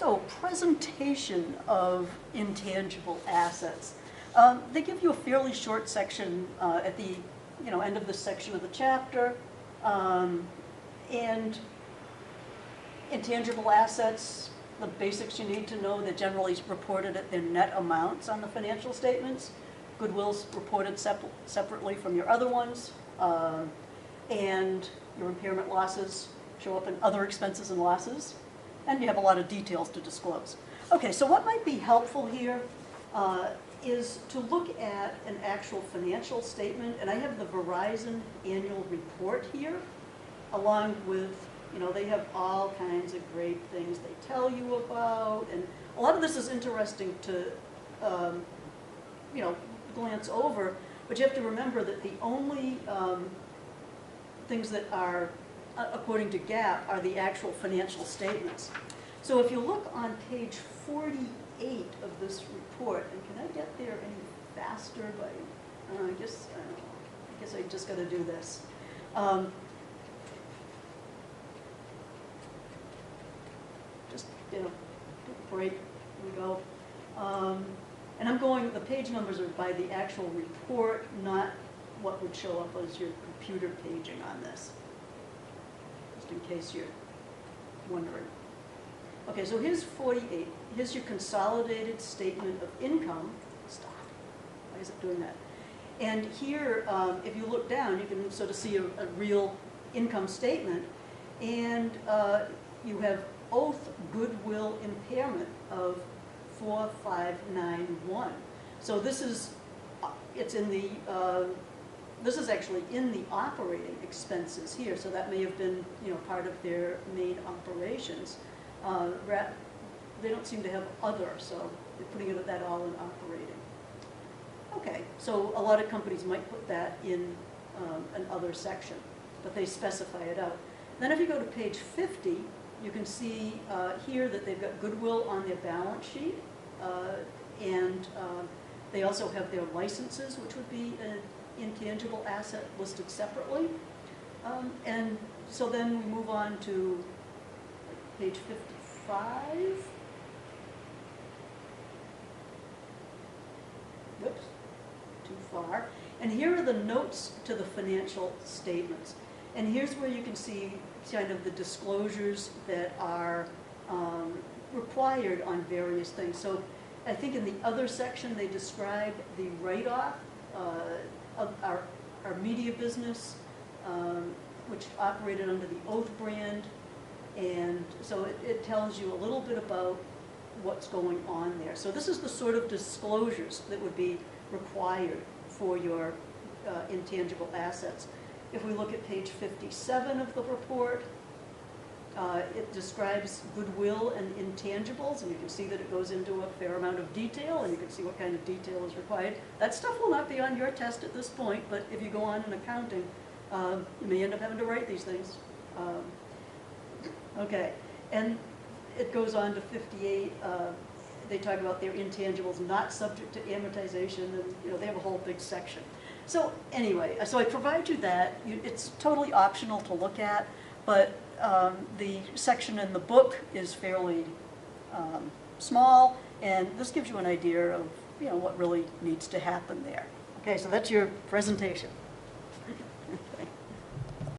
So, presentation of intangible assets. They give you a fairly short section at the end of this section of the chapter, and intangible assets, the basics you need to know, they're generally reported at their net amounts on the financial statements. Goodwill's reported separately from your other ones, and your impairment losses show up in other expenses and losses, and you have a lot of details to disclose. Okay, so what might be helpful here is to look at an actual financial statement, and I have the Verizon annual report here, along with, they have all kinds of great things they tell you about, and a lot of this is interesting to, glance over, but you have to remember that the only things that are, according to GAAP, are the actual financial statements. So if you look on page 48 of this report, and can I get there any faster by, I guess I just got to do this. Just, break, here we go. And I'm going, the page numbers are by the actual report, not what would show up as your computer paging on this, just in case you're wondering. Okay, so here's 48. Here's your consolidated statement of income. Stop. Why is it doing that? And here, if you look down, you can sort of see a real income statement. And you have oath goodwill impairment of 4591. So this is, it's in the, this is actually in the operating expenses here. So that may have been, part of their main operations. They don't seem to have other, so they're putting that all in operating. Okay, so a lot of companies might put that in an other section, but they specify it out. Then if you go to page 50, you can see here that they've got goodwill on their balance sheet, and they also have their licenses, which would be an intangible asset listed separately. And so then we move on to page 55. Whoops, too far. And here are the notes to the financial statements. And here's where you can see kind of the disclosures that are required on various things. So I think in the other section they describe the write-off of our media business, which operated under the Oath brand. And so it tells you a little bit about what's going on there. So this is the sort of disclosures that would be required for your intangible assets. If we look at page 57 of the report, it describes goodwill and intangibles, and you can see that it goes into a fair amount of detail, and you can see what kind of detail is required. That stuff will not be on your test at this point, but if you go on in accounting, you may end up having to write these things. Okay, and it goes on to 58. They talk about their intangibles not subject to amortization, and they have a whole big section. So anyway, so I provide you that. It's totally optional to look at, but the section in the book is fairly small, and this gives you an idea of what really needs to happen there. Okay, so that's your presentation.